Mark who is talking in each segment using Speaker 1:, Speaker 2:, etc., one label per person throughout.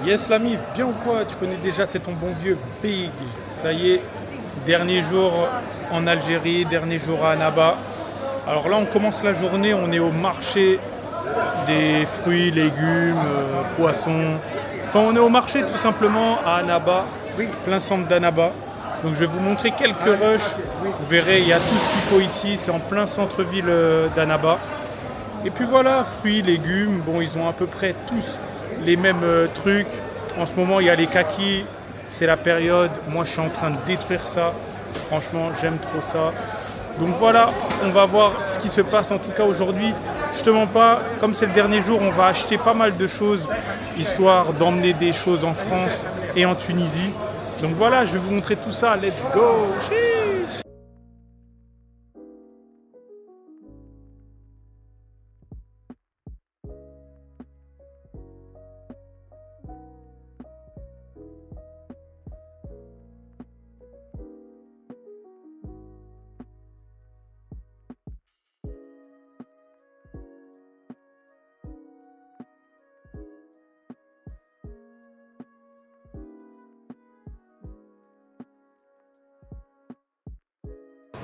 Speaker 1: Yes l'ami, bien ou quoi? Tu connais déjà, c'est ton bon vieux Big. Ça y est, dernier jour en Algérie, dernier jour à Annaba. Alors là on commence la journée, on est au marché des fruits, légumes, poissons. Enfin on est au marché tout simplement à Annaba, plein centre d'Annaba. Donc je vais vous montrer quelques rushs. Vous verrez, il y a tout ce qu'il faut ici, c'est en plein centre-ville d'Annaba. Et puis voilà, fruits, légumes, bon ils ont à peu près tous les mêmes trucs. En ce moment il y a les kakis, c'est la période. Moi je suis en train de détruire ça. Franchement j'aime trop ça. Donc voilà, on va voir ce qui se passe en tout cas aujourd'hui. Je te mens pas, comme c'est le dernier jour, on va acheter pas mal de choses, histoire d'emmener des choses en France et en Tunisie. Donc voilà, je vais vous montrer tout ça. Let's go! Chiche.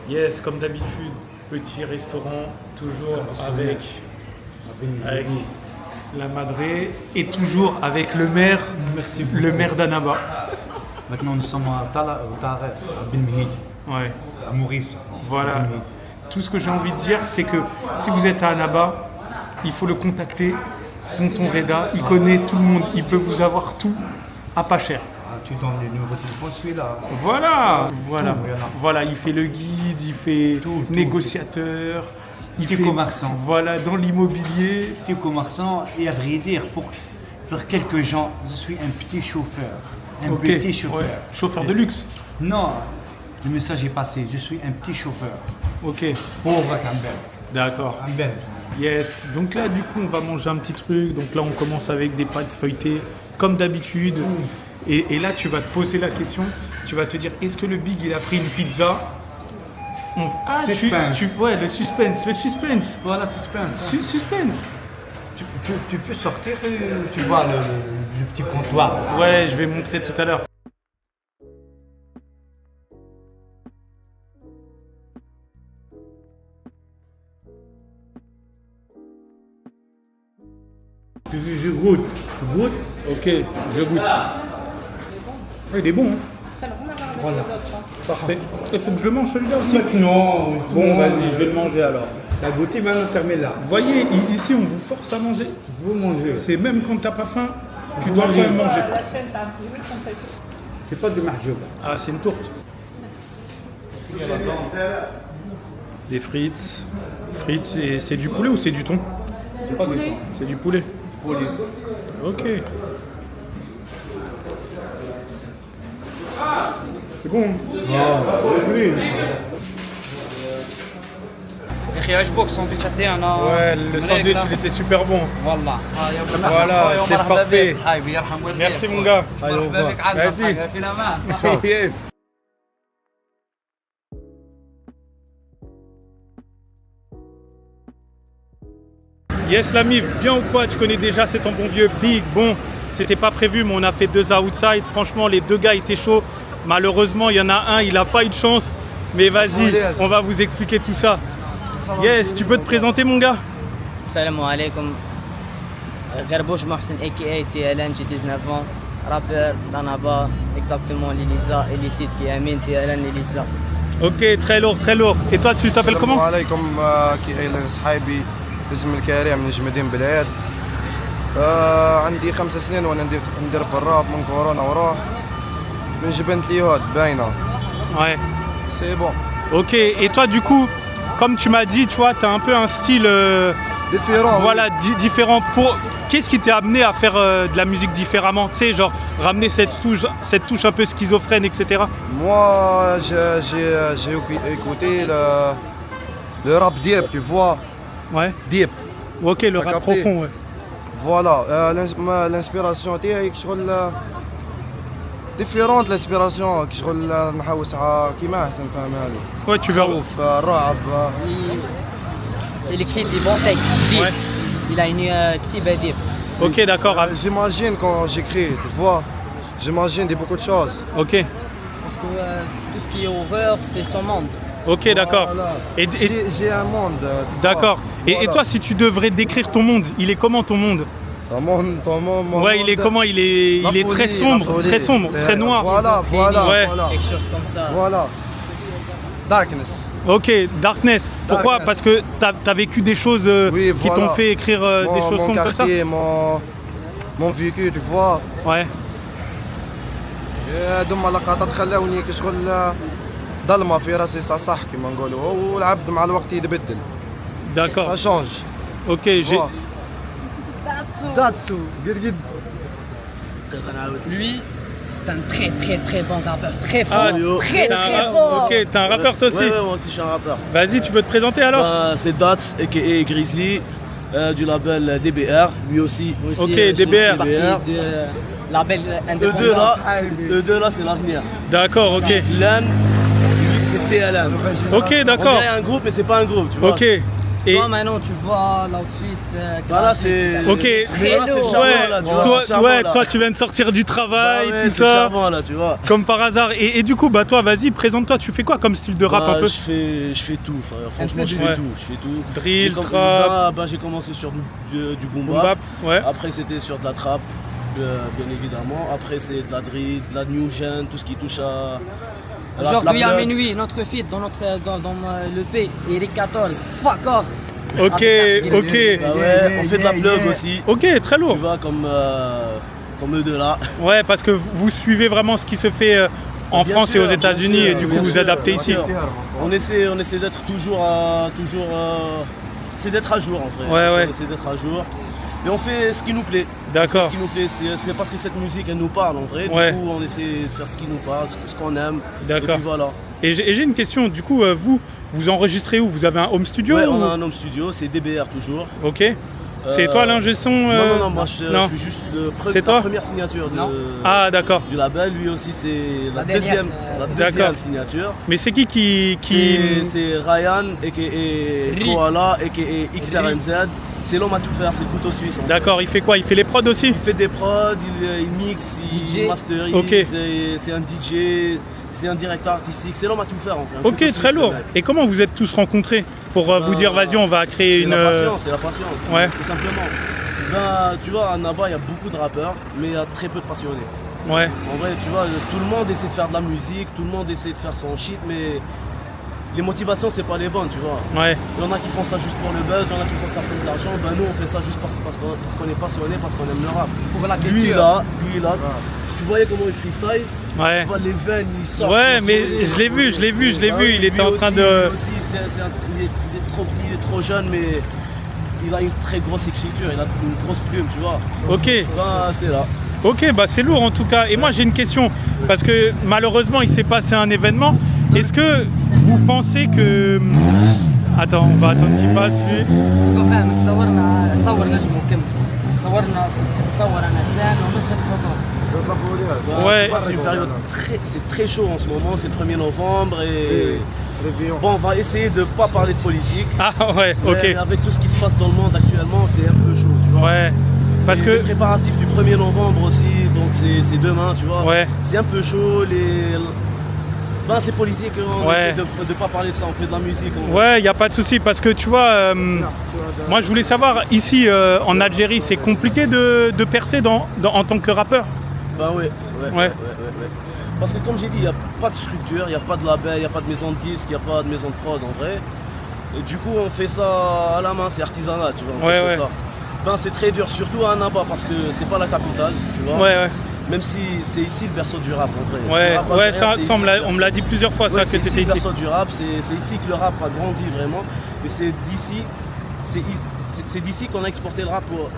Speaker 1: Yes, comme d'habitude, petit restaurant, toujours avec la Madré et toujours avec le maire d'Annaba.
Speaker 2: Maintenant, nous sommes à Taref, à Ben Mehid,
Speaker 1: Ouais,
Speaker 2: à Maurice.
Speaker 1: voilà.
Speaker 2: Ben Mehid.
Speaker 1: Tout ce que j'ai envie de dire, c'est que si vous êtes à Annaba, il faut le contacter. Tonton Reda, il connaît tout le monde, il peut vous avoir tout à pas cher.
Speaker 2: Ah, tu donnes le numéro de téléphone, celui-là.
Speaker 1: Voilà, il fait le guide, il fait
Speaker 2: Tout.
Speaker 1: négociateur, il
Speaker 2: Petit
Speaker 1: fait
Speaker 2: commerçant.
Speaker 1: Voilà, dans l'immobilier.
Speaker 2: Petit commerçant, et à vrai dire, pour quelques gens, je suis un petit chauffeur. Un
Speaker 1: Ok,
Speaker 2: petit chauffeur.
Speaker 1: ouais. Chauffeur de luxe.
Speaker 2: Non, le message est passé, je suis un petit chauffeur.
Speaker 1: Ok,
Speaker 2: Pauvre Campbell.
Speaker 1: d'accord.
Speaker 2: Campbell.
Speaker 1: Yes. Donc là, du coup, on va manger un petit truc. Donc là, on commence avec des pâtes feuilletées, comme d'habitude. Et là, tu vas te poser la question. Tu vas te dire, est-ce que le Big, il a pris une pizza?
Speaker 2: Suspense.
Speaker 1: Ouais, le suspense.
Speaker 2: Voilà, suspense.
Speaker 1: Suspense.
Speaker 2: Tu peux sortir, tu vois le petit comptoir.
Speaker 1: Ouais, je vais montrer tout à l'heure.
Speaker 2: Je goûte.
Speaker 1: Ok, je goûte. Ouais, il est bon, hein.
Speaker 2: Voilà.
Speaker 1: Parfait. Il faut que je le mange celui-là aussi.
Speaker 2: Maintenant,
Speaker 1: Bon, vas-y, je vais le manger alors.
Speaker 2: La goûté, maintenant, termine là.
Speaker 1: Vous voyez, ici, on vous force à manger.
Speaker 2: Vous mangez.
Speaker 1: C'est même quand t'as pas faim, tu dois quand même manger.
Speaker 2: C'est pas du mahjoub.
Speaker 1: Ah, c'est une tourte. Des frites. Frites, et c'est du poulet ou c'est du thon?
Speaker 2: C'est pas du tout.
Speaker 1: C'est du poulet.
Speaker 2: Poulet.
Speaker 1: Ok. C'est bon.
Speaker 3: يا اخي عجبوك الساندويتشات تاعنا
Speaker 1: Ouais, le sandwich, il était super bon.
Speaker 3: والله
Speaker 1: Voilà, c'est parfait.
Speaker 3: صحابي يرحم والديك
Speaker 1: Merci mon gars.
Speaker 3: مرحبا بك عندنا
Speaker 1: Vas-y.
Speaker 3: صحابي في الامان صح
Speaker 1: Yes. Yes l'ami, bien ou quoi? Tu connais déjà, c'est ton bon vieux Big. Bon, c'était pas prévu, mais on a fait 2 outside. Franchement, les 2 gars étaient chauds. Malheureusement, il y en a un, il a pas eu de chance. Mais vas-y, on va vous expliquer tout ça. Yes, tu peux te présenter mon gars?
Speaker 4: السلام عليكم غربوش محسن اي كي اي تي ال ان جي 19 ans rappeur d'Annaba exactement l'Elisa et les sites qui amènent TLN l'Elisa.
Speaker 1: Ok, très lourd, très lourd. Et toi, tu t'appelles
Speaker 5: السلام
Speaker 1: comment?
Speaker 5: عليكم كي صحابي اسمي الكريم من جمدين بالعيد. عندي 5 سنين وانا ندير في الراب من كورونا وروح من جبنة اليهود باينه.
Speaker 1: Ouais.
Speaker 5: سي بون
Speaker 1: Ok, et toi du coup, comme tu m'as dit, tu vois, tu as un peu un style
Speaker 5: ديفيرون.
Speaker 1: voilà, différent. Qu'est-ce qui t'a amené à faire de la musique différemment? Tu sais, genre ramener cette touche un peu schizophrène, etc.
Speaker 5: Moi j'ai écouté le rap deep, tu vois,
Speaker 1: Ouais.
Speaker 5: deep.
Speaker 1: Ok, le
Speaker 5: T'as
Speaker 1: rap
Speaker 5: capté?
Speaker 1: profond, ouais.
Speaker 5: Voilà, l'inspiration تاعي كشغل ديفيرونت l'inspiration كشغل نحوسها كيما احسن فاهمها لي.
Speaker 1: Ouais, tu veux.
Speaker 5: خوف الرعب.
Speaker 4: Il écrit des bons textes deep.
Speaker 1: Ouais.
Speaker 4: Il a une كتيبة deep.
Speaker 1: Ok, d'accord.
Speaker 5: J'imagine quand j'écris, tu vois. J'imagine beaucoup de choses.
Speaker 1: Ok,
Speaker 4: Parce que tout ce qui est horreur, c'est son monde.
Speaker 1: ok, d'accord.
Speaker 5: Voilà.
Speaker 1: Et-
Speaker 5: J'ai un monde. tu vois.
Speaker 1: D'accord. Et
Speaker 5: Voilà.
Speaker 1: toi, si tu devrais décrire ton monde, il est comment ton monde?
Speaker 5: Ton monde, mon
Speaker 1: Ouais, il est
Speaker 5: monde.
Speaker 1: comment? Il est
Speaker 5: La
Speaker 1: très
Speaker 5: folie,
Speaker 1: sombre,
Speaker 5: la folie.
Speaker 1: très sombre, très noir.
Speaker 5: Voilà, voilà,
Speaker 1: Ouais.
Speaker 5: voilà.
Speaker 4: Quelque chose comme ça.
Speaker 5: Voilà. Darkness.
Speaker 1: Ok, Darkness. Pourquoi?
Speaker 5: Darkness.
Speaker 1: Parce que t'as vécu des choses
Speaker 5: Oui,
Speaker 1: qui
Speaker 5: voilà.
Speaker 1: t'ont fait écrire des choses
Speaker 5: Mon
Speaker 1: sombres comme ça?
Speaker 5: quartier, mon vécu, tu vois.
Speaker 1: Ouais.
Speaker 5: هذوما لقطات خلاوني كشغل ظلمه في راسي صح كيما نقولوا والعبد مع الوقت يتبدل
Speaker 1: D'accord.
Speaker 5: ça change
Speaker 1: Ok, j'ai.
Speaker 5: داتسو قرقد
Speaker 4: Lui, c'est un très très très bon rappeur. Très fort.
Speaker 1: Ah,
Speaker 4: très
Speaker 1: t'es un
Speaker 4: très
Speaker 1: ra-
Speaker 4: fort.
Speaker 1: Ok, t'es un rappeur toi aussi?
Speaker 6: Ouais, moi aussi je suis un rappeur.
Speaker 1: Vas-y, tu peux te présenter alors?
Speaker 6: C'est Dats, a.k.a. Grizzly, du label DBR, lui aussi.
Speaker 4: Aussi,
Speaker 1: Ok,
Speaker 4: je
Speaker 1: DBR.
Speaker 4: fais partie de label indépendant.
Speaker 6: Eux deux là, c'est l'avenir.
Speaker 1: D'accord, ok.
Speaker 6: Lan, lui c'est TLM.
Speaker 1: Ok,
Speaker 6: On
Speaker 1: d'accord.
Speaker 6: dirait un groupe, mais c'est pas un groupe, tu vois.
Speaker 1: Ok. Et
Speaker 4: Toi maintenant tu vois l'outfit.
Speaker 6: Voilà, c'est.
Speaker 1: ok.
Speaker 6: Mais là, c'est
Speaker 4: lourd.
Speaker 6: charmant,
Speaker 1: Ouais,
Speaker 6: là, tu vois.
Speaker 1: toi,
Speaker 6: c'est charmant,
Speaker 1: ouais,
Speaker 6: là.
Speaker 1: toi tu viens de sortir du
Speaker 6: Bah
Speaker 1: travail,
Speaker 6: ouais,
Speaker 1: tout
Speaker 6: c'est
Speaker 1: ça,
Speaker 6: charmant là, tu vois.
Speaker 1: comme par hasard. Et du coup, bah toi, vas-y, présente-toi. Tu fais quoi comme style de rap
Speaker 6: Bah,
Speaker 1: un peu?
Speaker 6: je fais tout, frère. Franchement, je
Speaker 1: Ouais.
Speaker 6: fais tout. Je fais tout.
Speaker 1: Drill,
Speaker 6: J'ai
Speaker 1: trap,
Speaker 6: j'ai commencé sur du boom
Speaker 1: boom
Speaker 6: bap.
Speaker 1: bap, ouais.
Speaker 6: Après, c'était sur de la trap, bien évidemment. Après, c'est de la drill, de la new gen, tout ce qui touche à.
Speaker 4: Aujourd'hui à
Speaker 6: plug.
Speaker 4: minuit, notre feat dans le P, Eric 14, fuck off.
Speaker 1: Ok, ok,
Speaker 6: Bah ouais, on fait de la plug aussi.
Speaker 1: ok, très
Speaker 6: Tu
Speaker 1: lourd.
Speaker 6: vois, comme eux deux là.
Speaker 1: Ouais, parce que vous suivez vraiment ce qui se fait en
Speaker 6: Bien
Speaker 1: France
Speaker 6: sûr,
Speaker 1: et aux
Speaker 6: bien
Speaker 1: États-Unis
Speaker 6: sûr,
Speaker 1: et du coup
Speaker 6: bien
Speaker 1: vous
Speaker 6: sûr,
Speaker 1: adaptez
Speaker 6: bien
Speaker 1: ici.
Speaker 6: sûr. On essaie d'être toujours c'est d'être à jour en vrai.
Speaker 1: Ouais,
Speaker 6: On
Speaker 1: ouais.
Speaker 6: essaie d'être à jour. Et on fait ce qui nous plaît.
Speaker 1: D'accord.
Speaker 6: On fait ce qui nous plaît, c'est parce que cette musique elle nous parle en vrai.
Speaker 1: Ouais.
Speaker 6: Du coup, on essaie de faire ce qui nous parle, ce qu'on aime.
Speaker 1: D'accord.
Speaker 6: Et puis voilà.
Speaker 1: Et j'ai une question, du coup, vous enregistrez où? Vous avez un home studio
Speaker 6: Ouais,
Speaker 1: ou-
Speaker 6: on a un home studio, c'est DBR toujours.
Speaker 1: Ok. C'est toi l'ingé son
Speaker 6: Non, moi
Speaker 1: non.
Speaker 6: je suis juste
Speaker 1: C'est
Speaker 6: la
Speaker 1: toi
Speaker 6: première signature
Speaker 1: Ah, d'accord.
Speaker 6: du label. Lui aussi, c'est la
Speaker 4: dernière,
Speaker 6: deuxième,
Speaker 4: c'est-
Speaker 1: D'accord.
Speaker 6: signature.
Speaker 1: Mais c'est qui
Speaker 6: C'est Ryan, a.k.a. Koala, a.k.a. XRNZ. C'est l'homme à tout faire, c'est le couteau suisse. en fait.
Speaker 1: D'accord, il fait quoi? Il fait les prods aussi?
Speaker 6: Il fait des prods, il mixe,
Speaker 4: DJ.
Speaker 6: il masterise,
Speaker 1: Ok.
Speaker 6: c'est un DJ, c'est un directeur artistique, c'est l'homme à tout faire en fait. Un couteau
Speaker 1: Ok,
Speaker 6: suisse,
Speaker 1: très
Speaker 6: le
Speaker 1: lourd.
Speaker 6: mec.
Speaker 1: Et comment vous êtes tous rencontrés pour vous dire vas-y on va créer
Speaker 6: C'est
Speaker 1: une...
Speaker 6: la patience, c'est la patience,
Speaker 1: Ouais.
Speaker 6: tout simplement. Ben, tu vois, à Naba, il y a beaucoup de rappeurs, mais il y a très peu de passionnés.
Speaker 1: Ouais,
Speaker 6: En vrai, tu vois, tout le monde essaie de faire de la musique, tout le monde essaie de faire son shit, mais les motivations, c'est pas les bonnes, tu vois.
Speaker 1: ouais,
Speaker 6: Il y en a qui font ça juste pour le buzz, il y en a qui font ça pour de l'argent. Ben nous, on fait ça juste parce qu'on est passionné, parce qu'on aime le rap.
Speaker 4: Pour la
Speaker 6: Lui
Speaker 4: culture.
Speaker 6: là, si tu voyais comment il freestyle,
Speaker 1: ouais.
Speaker 6: tu vois les veines, il sort.
Speaker 1: Ouais,
Speaker 6: il
Speaker 1: mais
Speaker 6: sourit.
Speaker 1: je l'ai vu, je l'ai vu, je l'ai
Speaker 6: Ah
Speaker 1: vu.
Speaker 6: oui,
Speaker 1: Il était
Speaker 6: lui
Speaker 1: en train
Speaker 6: aussi,
Speaker 1: de...
Speaker 6: lui aussi, il est trop petit, il est trop jeune, mais il a une très grosse écriture, il a une grosse plume, tu vois.
Speaker 1: Ok,
Speaker 6: Ben, c'est là.
Speaker 1: ok, bah c'est lourd en tout cas. Et moi j'ai une question, parce que malheureusement il s'est passé un événement. Est-ce que vous pensez que... Attends, on va attendre qu'il passe lui.
Speaker 4: تكون فاهمك صور نجم وكمل صور انا سام ونشهد حضور.
Speaker 6: Ben,
Speaker 1: Ouais.
Speaker 6: tu vois, c'est une période c'est très chaud en ce moment, c'est le 1er novembre et
Speaker 5: réveillon
Speaker 6: bon, on va essayer de pas parler de politique.
Speaker 1: Ah ouais,
Speaker 6: Mais
Speaker 1: ok.
Speaker 6: avec tout ce qui se passe dans le monde actuellement, c'est un peu chaud, tu vois.
Speaker 1: Ouais, parce
Speaker 6: Et
Speaker 1: que...
Speaker 6: les préparatifs du 1er novembre aussi, donc c'est demain, tu vois.
Speaker 1: Ouais,
Speaker 6: C'est un peu chaud, ben, c'est politique, on
Speaker 1: Ouais.
Speaker 6: essaie de pas parler de ça, on fait de la musique.
Speaker 1: ouais, il n'y a pas de souci, parce que tu vois, moi je voulais savoir, ici en Algérie, c'est compliqué de percer en tant que rappeur.
Speaker 6: Bah ouais.
Speaker 1: Ouais.
Speaker 6: Parce que comme j'ai dit, il n'y a pas de structure, il n'y a pas de label, il n'y a pas de maison de disques, il n'y a pas de maison de prod en vrai. Et du coup, on fait ça à la main, c'est artisanat, tu vois. on
Speaker 1: Ouais,
Speaker 6: fait
Speaker 1: ouais.
Speaker 6: ça. Ben, c'est très dur, surtout à Annaba, parce que c'est pas la capitale, tu vois.
Speaker 1: Ouais, ouais,
Speaker 6: Même si c'est ici le berceau du rap en vrai.
Speaker 1: ouais,
Speaker 6: Le rap
Speaker 1: ouais,
Speaker 6: algérien,
Speaker 1: ça,
Speaker 6: c'est
Speaker 1: ça,
Speaker 6: ici le
Speaker 1: on me l'a dit plusieurs fois,
Speaker 6: Ouais,
Speaker 1: ça,
Speaker 6: c'est
Speaker 1: que
Speaker 6: ici
Speaker 1: c'était
Speaker 6: le
Speaker 1: ici.
Speaker 6: berceau du rap, c'est ici que le rap a grandi vraiment. Et c'est d'ici qu'on a exporté le rap pour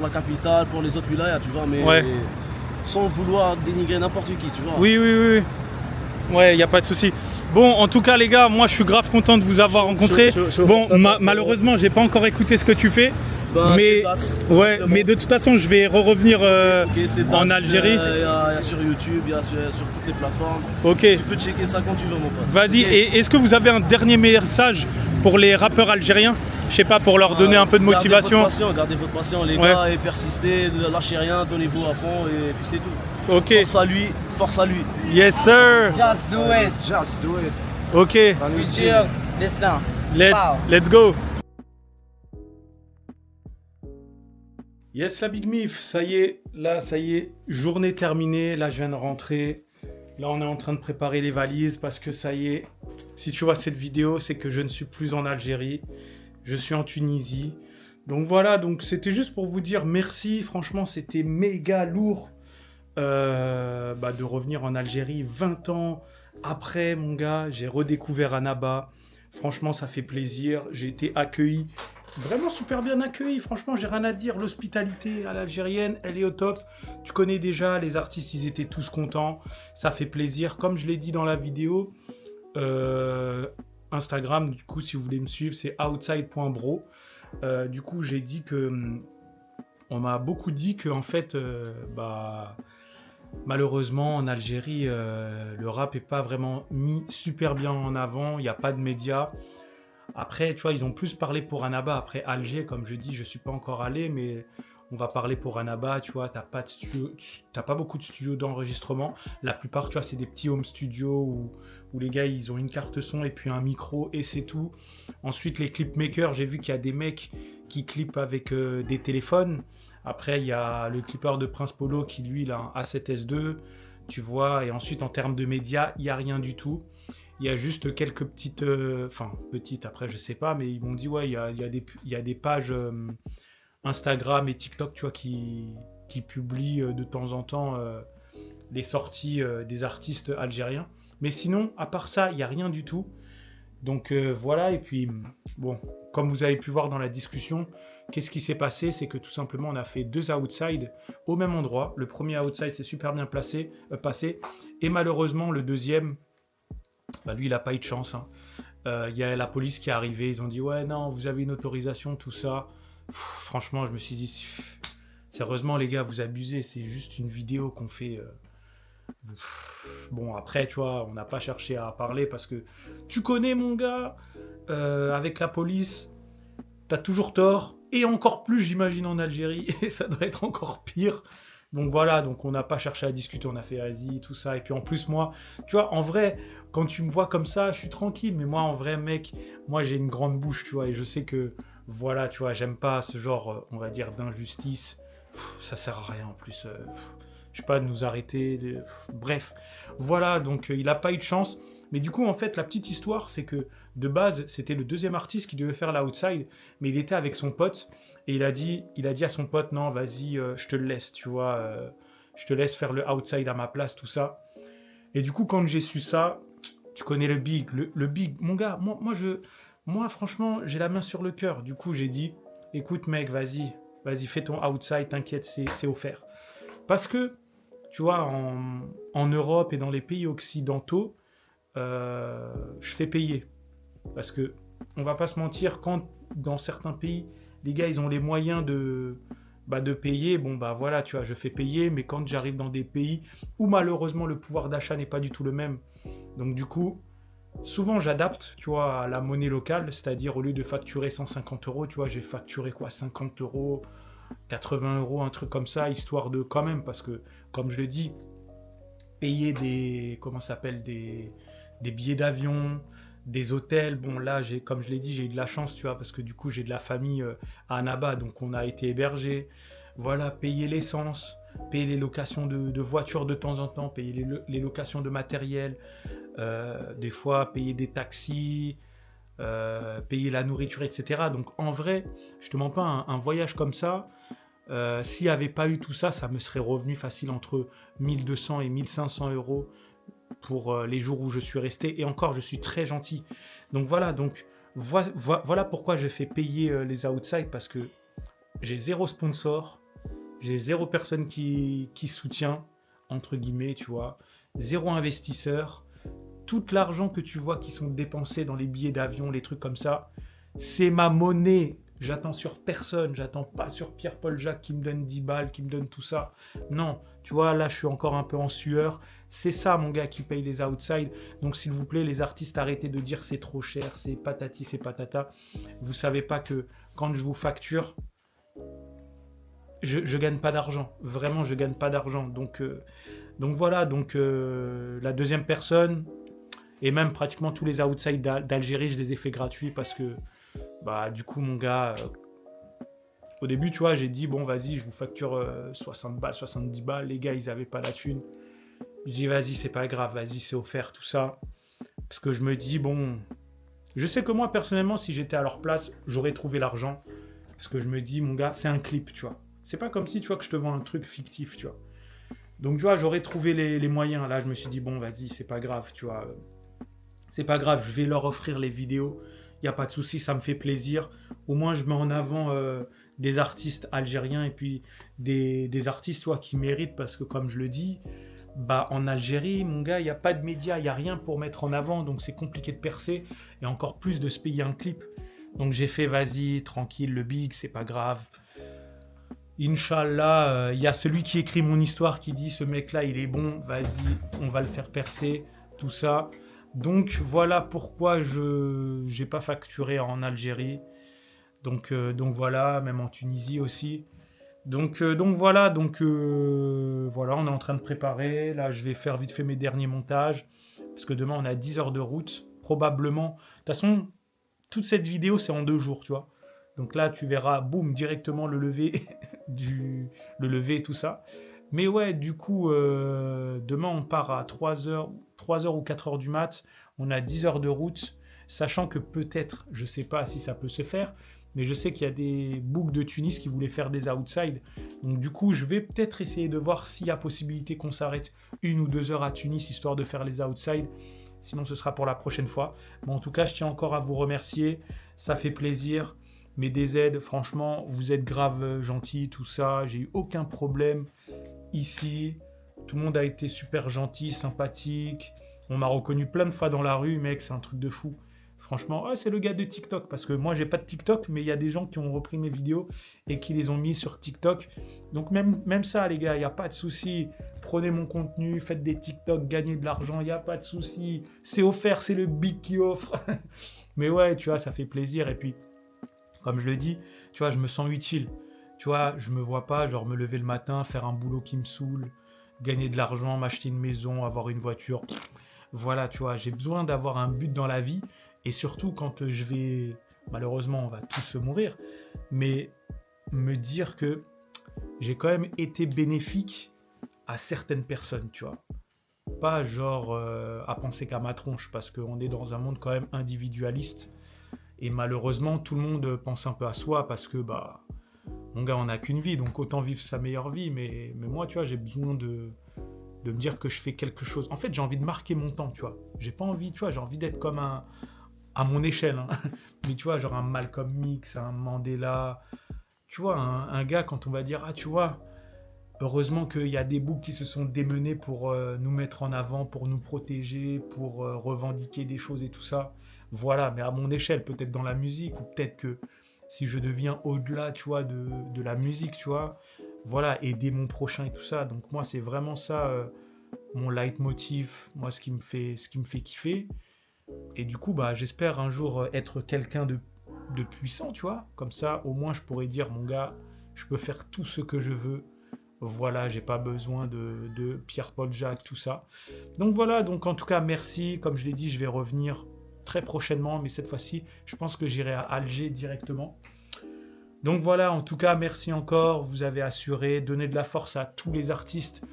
Speaker 6: la capitale, pour les autres wilayas, tu vois, mais
Speaker 1: Ouais.
Speaker 6: sans vouloir dénigrer n'importe qui, tu vois.
Speaker 1: Oui, oui, oui, oui. Ouais, il n'y a pas de souci. Bon, en tout cas, les gars, moi je suis grave content de vous avoir rencontré.
Speaker 6: chaud,
Speaker 1: Bon,
Speaker 6: ça va,
Speaker 1: malheureusement, j'ai pas encore écouté ce que tu fais.
Speaker 6: Ben,
Speaker 1: mais,
Speaker 6: c'est Dats, tout
Speaker 1: ouais,
Speaker 6: simplement.
Speaker 1: mais de toute façon, je vais revenir
Speaker 6: Ok, c'est Dats,
Speaker 1: en Algérie.
Speaker 6: Il y a sur YouTube, il y a sur toutes les plateformes.
Speaker 1: Ok,
Speaker 6: Tu peux checker ça quand tu veux, mon pote.
Speaker 1: vas-y.
Speaker 6: Ok.
Speaker 1: Et est-ce que vous avez un dernier message pour les rappeurs algériens? Je sais pas, pour leur donner un peu de motivation.
Speaker 6: Gardez votre passion, les
Speaker 1: Ouais.
Speaker 6: gars, et persistez, ne lâchez rien, donnez-vous à fond, et puis c'est tout.
Speaker 1: Ok.
Speaker 6: Force à lui.
Speaker 1: Yes, sir.
Speaker 4: Just do it.
Speaker 5: Just do it.
Speaker 1: Ok.
Speaker 4: Future, destin. Wow.
Speaker 1: Let's go. Yes, la Big Mif, ça y est, journée terminée, là je viens de rentrer, là on est en train de préparer les valises parce que ça y est, si tu vois cette vidéo, c'est que je ne suis plus en Algérie, je suis en Tunisie, donc voilà, donc c'était juste pour vous dire merci, franchement c'était méga lourd de revenir en Algérie 20 ans après mon gars, j'ai redécouvert Annaba, franchement ça fait plaisir, j'ai été accueilli. Vraiment super bien accueilli, franchement j'ai rien à dire, l'hospitalité à l'algérienne elle est au top, tu connais déjà, les artistes ils étaient tous contents, ça fait plaisir, comme je l'ai dit dans la vidéo, Instagram du coup si vous voulez me suivre c'est outside.bro, du coup j'ai dit que, on m'a beaucoup dit que en fait, malheureusement en Algérie le rap est pas vraiment mis super bien en avant, il n'y a pas de médias. Après, tu vois, ils ont plus parlé pour Annaba. Après, Alger, comme je dis, je suis pas encore allé, mais on va parler pour Annaba, tu vois, t'as pas beaucoup de studios d'enregistrement. La plupart, tu vois, c'est des petits home studios où les gars, ils ont une carte son et puis un micro et c'est tout. Ensuite, les clipmakers, j'ai vu qu'il y a des mecs qui clippent avec des téléphones. Après, il y a le clipper de Prince Polo qui, lui, il a un A7S2, tu vois. Et ensuite, en termes de médias, il n'y a rien du tout. Il y a juste quelques petites... petites, après, je sais pas, mais ils m'ont dit, ouais, il y a des pages Instagram et TikTok, tu vois, qui publient de temps en temps les sorties des artistes algériens. Mais sinon, à part ça, il n'y a rien du tout. Donc voilà, et puis, bon, comme vous avez pu voir dans la discussion, qu'est-ce qui s'est passé? C'est que tout simplement, on a fait 2 outsides au même endroit. Le premier outside s'est super bien passé. Et malheureusement, le deuxième... lui il a pas eu de chance hein. Y a la police qui est arrivée, ils ont dit ouais non vous avez une autorisation tout ça. Franchement je me suis dit sérieusement les gars vous abusez, c'est juste une vidéo qu'on fait. Bon après tu vois on n'a pas cherché à parler parce que tu connais mon gars, avec la police t'as toujours tort et encore plus j'imagine en Algérie et ça doit être encore pire. Donc voilà, donc on n'a pas cherché à discuter, on a fait Asie, tout ça. Et puis en plus, moi, tu vois, en vrai, quand tu me vois comme ça, je suis tranquille. Mais moi, en vrai, mec, moi, j'ai une grande bouche, tu vois. Et je sais que, voilà, tu vois, j'aime pas ce genre, on va dire, d'injustice. Ça sert à rien en plus. Je sais pas, de nous arrêter. Bref, voilà, donc il a pas eu de chance. Mais du coup, en fait, la petite histoire, c'est que de base, c'était le deuxième artiste qui devait faire l'outside. Mais il était avec son pote. Et il a dit à son pote, non, vas-y, je te le laisse, tu vois, je te laisse faire le outside à ma place, tout ça. Et du coup, quand j'ai su ça, tu connais le big, le big, mon gars, moi, franchement, j'ai la main sur le cœur. Du coup, j'ai dit, écoute, mec, vas-y, fais ton outside, t'inquiète, c'est offert. Parce que, tu vois, en Europe et dans les pays occidentaux, je fais payer. Parce que, on va pas se mentir, quand dans certains pays, les gars, ils ont les moyens de payer. Bon, voilà, tu vois, je fais payer. Mais quand j'arrive dans des pays où malheureusement le pouvoir d'achat n'est pas du tout le même. Donc du coup, souvent j'adapte, tu vois, à la monnaie locale. C'est-à-dire au lieu de facturer 150 €, tu vois, j'ai facturé quoi, 50 €, 80 €, un truc comme ça, histoire de quand même, parce que, comme je le dis, payer des billets d'avion, des hôtels, bon là, comme je l'ai dit, j'ai eu de la chance, tu vois, parce que du coup, j'ai de la famille à Annaba, donc on a été hébergés. Voilà, payer l'essence, payer les locations de voitures de temps en temps, payer les locations de matériel, des fois payer des taxis, payer la nourriture, etc. Donc en vrai, je te mens pas, un voyage comme ça, s'il n'y avait pas eu tout ça, ça me serait revenu facile entre 1200 et 1500 € pour les jours où je suis resté, et encore je suis très gentil. Donc voilà, voilà pourquoi je fais payer les outsides, parce que j'ai 0 sponsor, j'ai 0 personne qui soutient, entre guillemets, tu vois, 0 investisseur. Tout l'argent que tu vois qui sont dépensés dans les billets d'avion, les trucs comme ça, c'est ma monnaie J'attends sur personne, j'attends pas sur Pierre-Paul Jacques qui me donne 10 balles, qui me donne tout ça. Non, tu vois, là, je suis encore un peu en sueur. C'est ça, mon gars, qui paye les outsides. Donc, s'il vous plaît, les artistes, arrêtez de dire c'est trop cher, c'est patati, c'est patata. Vous savez pas que quand je vous facture, je gagne pas d'argent. Vraiment, je gagne pas d'argent. Donc voilà, la deuxième personne, et même pratiquement tous les outsides d'Algérie, je les ai fait gratuits parce que, bah, du coup, mon gars, au début, tu vois, j'ai dit, bon, vas-y, je vous facture 60 balles, 70 balles. Les gars, ils avaient pas la thune. Je dis, vas-y, c'est pas grave, vas-y, c'est offert, tout ça. Parce que je me dis, bon, je sais que moi, personnellement, si j'étais à leur place, j'aurais trouvé l'argent. Parce que je me dis, mon gars, c'est un clip, tu vois. C'est pas comme si, tu vois, que je te vends un truc fictif, tu vois. Donc, tu vois, j'aurais trouvé les moyens. Là, je me suis dit, bon, vas-y, c'est pas grave, tu vois. C'est pas grave, je vais leur offrir les vidéos. Il n'y a pas de souci, ça me fait plaisir. Au moins, je mets en avant des artistes algériens et puis des artistes, tu vois, qui méritent. Parce que, comme je le dis, bah, en Algérie, mon gars, il n'y a pas de médias, il n'y a rien pour mettre en avant. Donc, c'est compliqué de percer et encore plus de se payer un clip. Donc, j'ai fait, vas-y, tranquille, le big, c'est pas grave. Inch'Allah, il y a celui qui écrit mon histoire qui dit ce mec-là, il est bon, vas-y, on va le faire percer, tout ça. Donc voilà pourquoi je n'ai pas facturé en Algérie. Donc voilà, même en Tunisie aussi. Donc voilà, on est en train de préparer. Là, je vais faire vite fait mes derniers montages. Parce que demain, on a 10 heures de route. Probablement. De toute façon, toute cette vidéo, c'est en 2 jours, tu vois. Donc là, tu verras, boum, directement le lever, le lever et tout ça. Mais ouais, du coup, demain, on part à 3h ou 4h du mat. On a 10 heures de route, sachant que peut-être, je sais pas si ça peut se faire, mais je sais qu'il y a des boucs de Tunis qui voulaient faire des outsides. Donc du coup, je vais peut-être essayer de voir s'il y a possibilité qu'on s'arrête 1 ou 2 heures à Tunis, histoire de faire les outsides. Sinon, ce sera pour la prochaine fois. Bon, en tout cas, je tiens encore à vous remercier. Ça fait plaisir. Mes DZ, franchement, vous êtes grave gentils, tout ça. J'ai eu aucun problème ici. Tout le monde a été super gentil, sympathique. On m'a reconnu plein de fois dans la rue, mec, c'est un truc de fou. Franchement, c'est le gars de TikTok. Parce que moi, j'ai pas de TikTok, mais il y a des gens qui ont repris mes vidéos et qui les ont mis sur TikTok. Donc même ça, les gars, il n'y a pas de souci. Prenez mon contenu, faites des TikTok, gagnez de l'argent, il n'y a pas de souci. C'est offert, c'est le big qui offre. Mais ouais, tu vois, ça fait plaisir. Et puis, comme je le dis, tu vois, je me sens utile. Tu vois, je me vois pas, genre me lever le matin, faire un boulot qui me saoule, gagner de l'argent, m'acheter une maison, avoir une voiture. Voilà, tu vois, j'ai besoin d'avoir un but dans la vie. Et surtout, quand je vais... Malheureusement, on va tous mourir. Mais me dire que j'ai quand même été bénéfique à certaines personnes, tu vois. Pas genre à penser qu'à ma tronche, parce qu'on est dans un monde quand même individualiste. Et malheureusement, tout le monde pense un peu à soi, parce que, bah... Mon gars, on n'a qu'une vie, donc autant vivre sa meilleure vie. Mais moi, tu vois, j'ai besoin de me dire que je fais quelque chose. En fait, j'ai envie de marquer mon temps, tu vois. J'ai pas envie, tu vois, j'ai envie d'être comme à mon échelle. Hein. Mais tu vois, genre un Malcolm X, un Mandela. Tu vois, un gars, quand on va dire, ah, tu vois, heureusement qu'il y a des boucs qui se sont démenés pour nous mettre en avant, pour nous protéger, pour revendiquer des choses et tout ça. Voilà, mais à mon échelle, peut-être dans la musique, ou peut-être que si je deviens au-delà, tu vois, de la musique, tu vois, voilà, aider mon prochain et tout ça. Donc moi, c'est vraiment ça, mon leitmotiv, moi, ce qui me fait kiffer. Et du coup, bah, j'espère un jour être quelqu'un de puissant, tu vois. Comme ça, au moins, je pourrais dire, mon gars, je peux faire tout ce que je veux. Voilà, j'ai pas besoin de Pierre-Paul Jacques, tout ça. Donc voilà, donc en tout cas, merci. Comme je l'ai dit, je vais revenir très prochainement, mais cette fois-ci, je pense que j'irai à Alger directement. Donc voilà, en tout cas, merci encore. Vous avez assuré, donné de la force à tous les artistes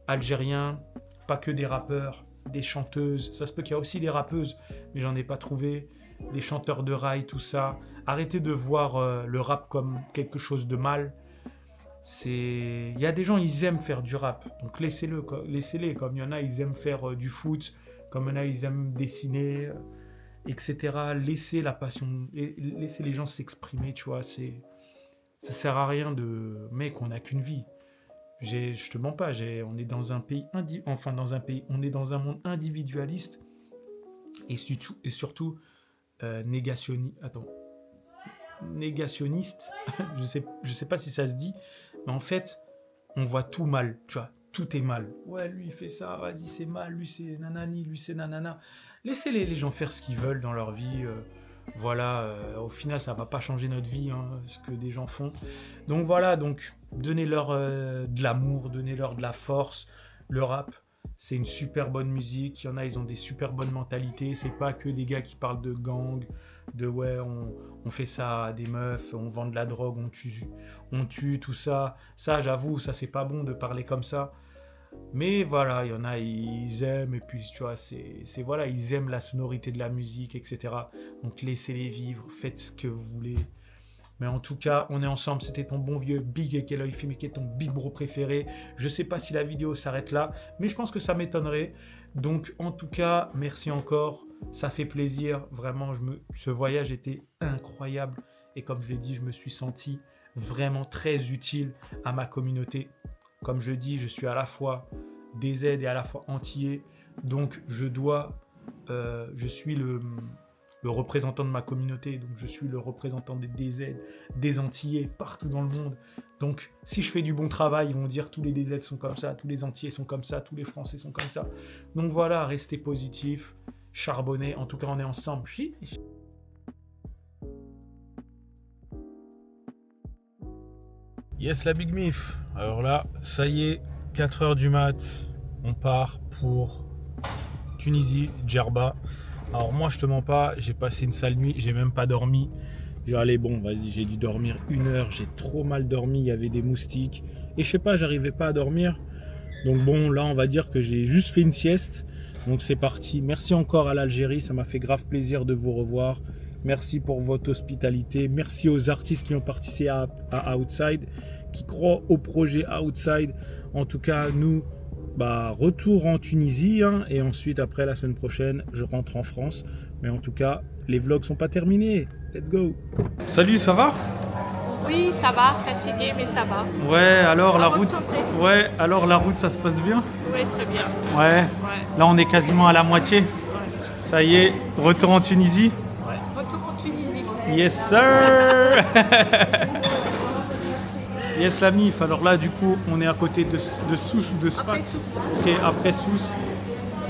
Speaker 1: algériens, pas que des rappeurs, des chanteuses. Ça se peut qu'il y a aussi des rappeuses, mais j'en ai pas trouvé. Des chanteurs de rail, tout ça. Arrêtez de voir le rap comme quelque chose de mal. Il y a des gens, ils aiment faire du rap. Donc laissez-les. Comme il y en a, ils aiment faire du foot. Comme il y en a, ils aiment dessiner, etc. Laissez la passion, laissez les gens s'exprimer, tu vois. Ça sert à rien de... Mec, on n'a qu'une vie. Je te mens pas, on est dans un pays... on est dans un monde individualiste et surtout négationniste. Attends. négationniste, je sais pas si ça se dit, mais en fait, on voit tout mal, tu vois, tout est mal. Ouais, lui il fait ça, vas-y c'est mal, lui c'est nanani, lui c'est nanana. Laissez les gens faire ce qu'ils veulent dans leur vie, voilà, au final ça va pas changer notre vie, hein, ce que des gens font. Donc voilà, donc donnez-leur de l'amour, donnez-leur de la force. Le rap, c'est une super bonne musique, il y en a, ils ont des super bonnes mentalités, c'est pas que des gars qui parlent de gang, de ouais, on fait ça à des meufs, on vend de la drogue, on tue, tout ça. Ça, j'avoue, ça c'est pas bon de parler comme ça. Mais voilà, il y en a, ils aiment, et puis tu vois, c'est voilà, ils aiment la sonorité de la musique, etc. Donc laissez-les vivre, faites ce que vous voulez. Mais en tout cas, on est ensemble, c'était ton bon vieux Big Ekeloy Fimi, qui est ton big bro préféré. Je sais pas si la vidéo s'arrête là, mais je pense que ça m'étonnerait. Donc en tout cas, merci encore, ça fait plaisir, vraiment, ce voyage était incroyable. Et comme je l'ai dit, je me suis senti vraiment très utile à ma communauté. Comme je dis, je suis à la fois DZ et à la fois antillais, donc je suis le représentant de ma communauté, donc je suis le représentant des DZ, des Antillais, partout dans le monde. Donc si je fais du bon travail, ils vont dire tous les DZ sont comme ça, tous les Antillais sont comme ça, tous les Français sont comme ça. Donc voilà, restez positifs, charbonnez, en tout cas on est ensemble. Yes, la Big Mif. Alors là, ça y est, 4h du mat, on part pour Tunisie, Djerba. Alors moi, je te mens pas, j'ai passé une sale nuit, j'ai même pas dormi. J'ai allé, bon, vas-y, j'ai dû dormir 1 heure, j'ai trop mal dormi, il y avait des moustiques. Et je sais pas, j'arrivais pas à dormir. Donc bon, là, on va dire que j'ai juste fait une sieste. Donc c'est parti. Merci encore à l'Algérie, ça m'a fait grave plaisir de vous revoir. Merci pour votre hospitalité. Merci aux artistes qui ont participé à Outside, qui croient au projet Outside. En tout cas, nous, retour en Tunisie, hein, et ensuite, après, la semaine prochaine, je rentre en France. Mais en tout cas, les vlogs sont pas terminés. Let's go. Salut, ça va?
Speaker 7: Oui, ça va, fatigué, mais ça va.
Speaker 1: Ouais, alors la route.
Speaker 7: Santé.
Speaker 1: Ouais, alors la route, ça se passe bien?
Speaker 7: Oui, très bien.
Speaker 1: Ouais. Là, on est quasiment à la moitié.
Speaker 7: Ouais.
Speaker 1: Ça y est, retour en Tunisie.
Speaker 7: Ouais. Retour en Tunisie.
Speaker 1: Yes, sir. Yes, la Mif. Alors là, du coup, on est à côté de Sousse ou de Sfax.
Speaker 7: Après Sousse.
Speaker 1: Ok, après Sousse.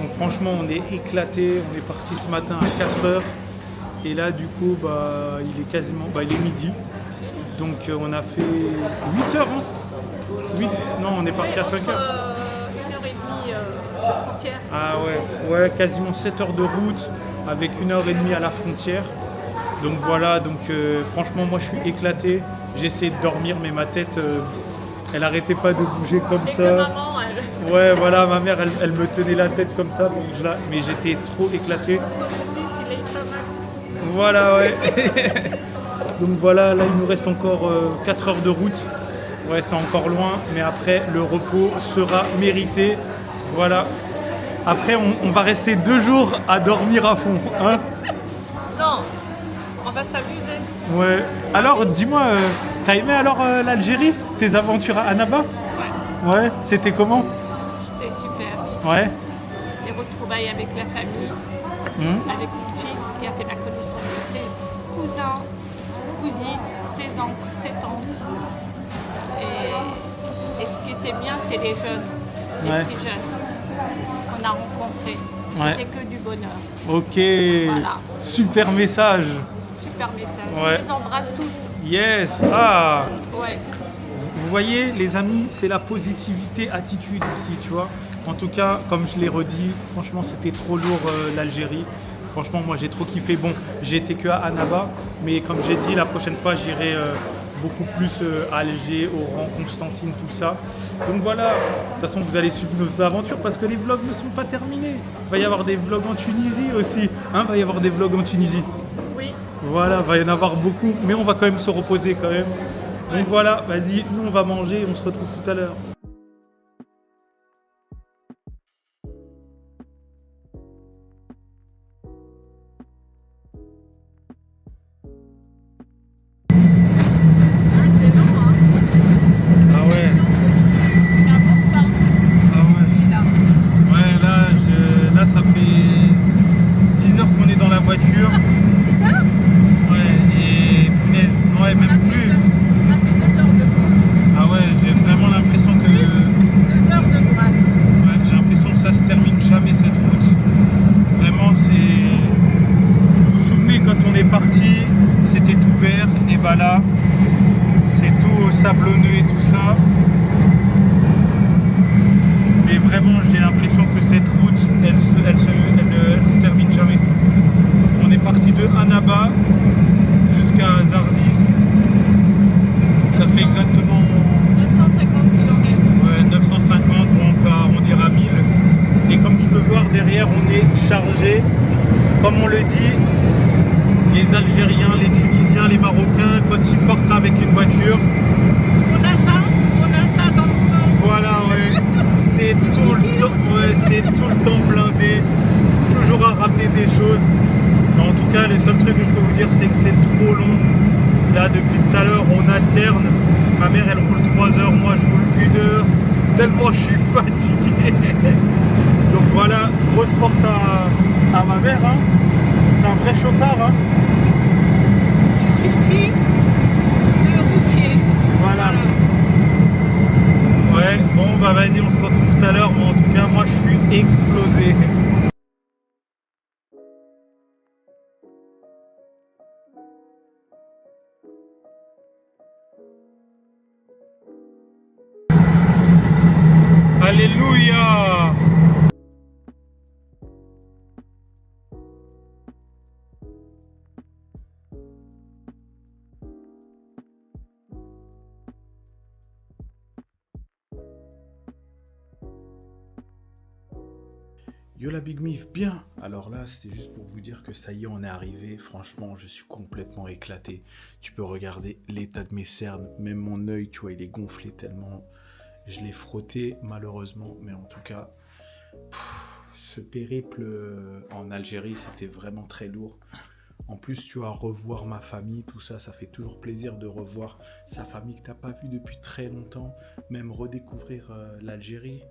Speaker 1: Donc franchement, on est éclaté. On est parti ce matin à 4h. Et là, du coup, il est quasiment, il est midi. Donc on a fait 8 heures. Hein. 8... Non, on est parti à 5h.
Speaker 7: 1h30 de frontière.
Speaker 1: Ah ouais, quasiment 7 heures de route avec 1h30 à la frontière. Donc voilà, franchement, moi je suis éclaté. J'ai essayé de dormir, mais ma tête, elle arrêtait pas de bouger comme ça.
Speaker 7: Maman, elle...
Speaker 1: Ouais, voilà, ma mère, elle me tenait la tête comme ça, donc mais j'étais trop éclaté.
Speaker 7: Il est pas mal.
Speaker 1: Voilà, ouais. Donc voilà, là il nous reste encore 4 heures de route. Ouais, c'est encore loin, mais après le repos sera mérité. Voilà. Après, on va rester 2 jours à dormir à fond, hein?
Speaker 7: Non, on va s'amuser.
Speaker 1: Ouais. Alors, dis-moi, t'as aimé alors l'Algérie? Tes aventures à Annaba? Ouais. C'était comment?
Speaker 7: C'était super.
Speaker 1: Ouais.
Speaker 7: Les retrouvailles avec la famille, avec mon fils qui a fait la connaissance de ses cousins, cousines, ses oncles, ses tantes. Et ce qui était bien, c'est les jeunes, les petits jeunes qu'on a rencontrés. C'était que du bonheur.
Speaker 1: Ok.
Speaker 7: Voilà.
Speaker 1: Super message.
Speaker 7: Super message.
Speaker 1: Ouais.
Speaker 7: Je les embrasse tous.
Speaker 1: Yes. Ah.
Speaker 7: Ouais.
Speaker 1: Vous voyez, les amis, c'est la positivité attitude ici, tu vois. En tout cas, comme je l'ai redit, franchement, c'était trop lourd l'Algérie. Franchement, moi, j'ai trop kiffé. Bon, j'étais que à Annaba, mais comme j'ai dit, la prochaine fois, j'irai beaucoup plus à Alger, Oran, Constantine, tout ça. Donc voilà, de toute façon, vous allez suivre nos aventures parce que les vlogs ne sont pas terminés. Il va y avoir des vlogs en Tunisie aussi. Hein, il va y avoir des vlogs en Tunisie.
Speaker 7: Oui.
Speaker 1: Voilà, il va y en avoir beaucoup, mais on va quand même se reposer quand même. Donc voilà, vas-y, nous on va manger et on se retrouve tout à l'heure. Voiture. C'est ça? Ouais, et punaise, sablonneux et tout ça. Mais vraiment, j'ai l'impression que cette route, elle se termine jamais. On est parti de Annaba jusqu'à Zarzis. Ça fait exactement
Speaker 7: 950 km.
Speaker 1: 950, bon, on peut arrondir à 1000. Et comme tu peux voir derrière, on est chargé. Comme on le dit, les Algériens, les Tunisiens, les Marocains, quand ils partent avec une voiture,
Speaker 7: On a ça dans le sang.
Speaker 1: voilà, ouais, c'est tout le temps, ouais, c'est tout le temps blindé, toujours à ramener des choses. Mais en tout cas, le seul truc que je peux vous dire, c'est que c'est trop long. Là, depuis tout à l'heure, on alterne. Ma mère, elle roule 3 heures, moi, je roule 1 heure. Tellement je suis fatigué. Donc voilà, grosse force à ma mère. Hein. C'est un vrai chauffard. Hein.
Speaker 7: Je suis une fille de routier.
Speaker 1: Voilà. Ouais, bon bah vas-y, on se retrouve tout à l'heure. Mais en tout cas, moi je suis explosé. Alléluia. Yo la Big Mif, bien. Alors là, c'était juste pour vous dire que ça y est, on est arrivé. Franchement, je suis complètement éclaté. Tu peux regarder l'état de mes cernes. Même mon œil, tu vois, il est gonflé tellement je l'ai frotté, malheureusement. Mais en tout cas, ce périple en Algérie, c'était vraiment très lourd. En plus, tu vas revoir ma famille, tout ça, ça fait toujours plaisir de revoir sa famille que tu n'as pas vue depuis très longtemps. Même redécouvrir l'Algérie,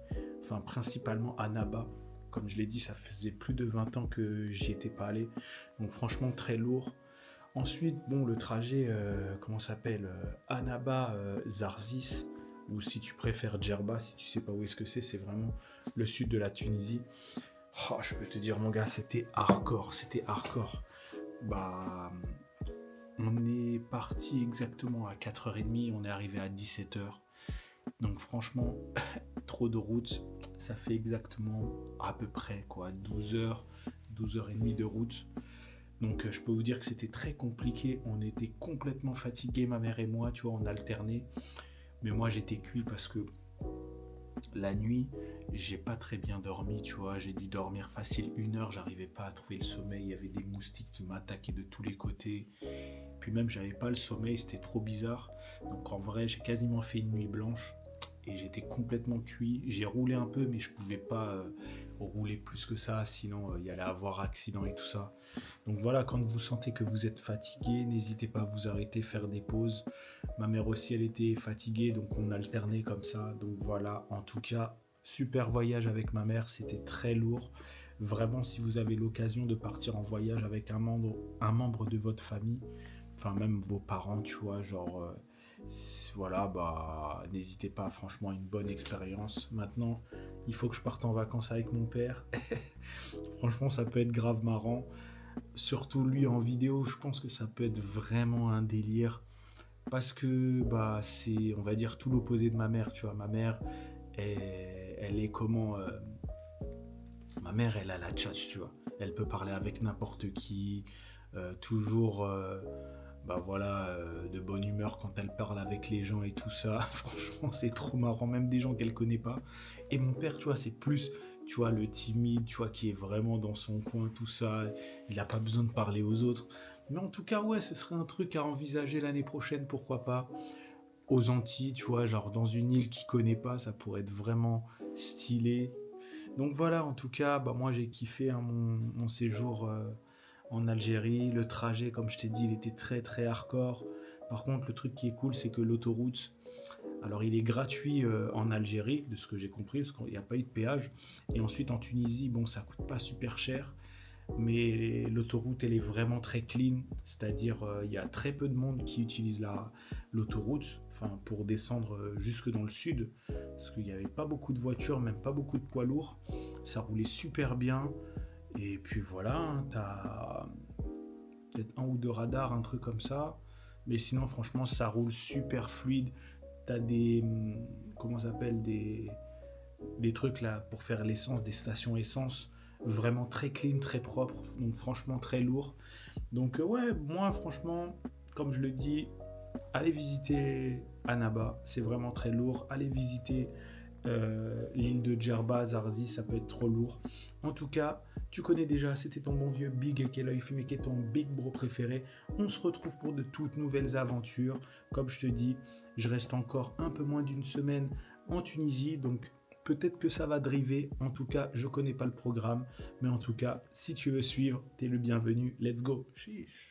Speaker 1: enfin principalement Annaba. Comme je l'ai dit, ça faisait plus de 20 ans que j'y étais pas allé. Donc franchement, très lourd. Ensuite, bon, le trajet, comment ça s'appelle Annaba, Zarzis, ou si tu préfères Djerba, si tu sais pas où est-ce que c'est vraiment le sud de la Tunisie. Oh, je peux te dire, mon gars, c'était hardcore, Bah, on est parti exactement à 4h30, on est arrivé à 17h. Donc franchement, trop de route, ça fait exactement à peu près quoi, 12h30 de route. Donc je peux vous dire que c'était très compliqué, on était complètement fatigués, ma mère et moi, tu vois, on alternait. Mais moi j'étais cuit parce que la nuit, j'ai pas très bien dormi, tu vois, j'ai dû dormir facile 1 heure, j'arrivais pas à trouver le sommeil, il y avait des moustiques qui m'attaquaient de tous les côtés. Puis même j'avais pas le sommeil, c'était trop bizarre. Donc en vrai, j'ai quasiment fait une nuit blanche et j'étais complètement cuit. J'ai roulé un peu, mais je pouvais pas rouler plus que ça, sinon il y allait avoir accident et tout ça. Donc voilà, quand vous sentez que vous êtes fatigué, n'hésitez pas à vous arrêter, faire des pauses. Ma mère aussi, elle était fatiguée, donc on alternait comme ça. Donc voilà, en tout cas, super voyage avec ma mère, c'était très lourd. Vraiment, si vous avez l'occasion de partir en voyage avec un membre de votre famille, enfin même vos parents, tu vois, genre voilà, bah n'hésitez pas, franchement, une bonne expérience. Maintenant, il faut que je parte en vacances avec mon père. Franchement, ça peut être grave marrant. Surtout lui en vidéo, je pense que ça peut être vraiment un délire. Parce que bah c'est, on va dire, tout l'opposé de ma mère, tu vois. Ma mère, elle est comment ma mère, elle a la tchatch, tu vois. Elle peut parler avec n'importe qui, toujours bah voilà, de bonne humeur quand elle parle avec les gens et tout ça. Franchement, c'est trop marrant, même des gens qu'elle connaît pas. Et mon père, tu vois, c'est plus, tu vois, le timide, tu vois, qui est vraiment dans son coin, tout ça. Il n'a pas besoin de parler aux autres. Mais en tout cas, ouais, ce serait un truc à envisager l'année prochaine, pourquoi pas. Aux Antilles, tu vois, genre dans une île qu'il connaît pas, ça pourrait être vraiment stylé. Donc voilà, en tout cas, bah moi j'ai kiffé hein, mon séjour en Algérie. Le trajet, comme je t'ai dit, il était très très hardcore. Par contre, le truc qui est cool, c'est que l'autoroute, alors il est gratuit en Algérie, de ce que j'ai compris, parce qu'il n'y a pas eu de péage. Et ensuite en Tunisie, bon, ça coûte pas super cher, mais l'autoroute, elle est vraiment très clean. C'est-à-dire, il y a très peu de monde qui utilise l'autoroute, enfin pour descendre jusque dans le sud, parce qu'il n'y avait pas beaucoup de voitures, même pas beaucoup de poids lourds. Ça roulait super bien. Et puis voilà, hein, t'as peut-être 1 ou 2 radars, un truc comme ça. Mais sinon, franchement, ça roule super fluide.
Speaker 8: t'as des, comment ça s'appelle, des trucs là pour faire l'essence, des stations essence, vraiment très clean, très propre, donc franchement très lourd. Donc ouais, moi franchement, comme je le dis, allez visiter Annaba, c'est vraiment très lourd. Allez visiter l'île de Djerba, Zarzi, ça peut être trop lourd. En tout cas, tu connais déjà, c'était ton bon vieux Big Ekeloy Fumé, qui est ton big bro préféré. On se retrouve pour de toutes nouvelles aventures. Comme je te dis, je reste encore un peu moins d'une semaine en Tunisie, donc peut-être que ça va driver. En tout cas, je connais pas le programme, mais en tout cas, si tu veux suivre, t'es le bienvenu. Let's go. Chiche.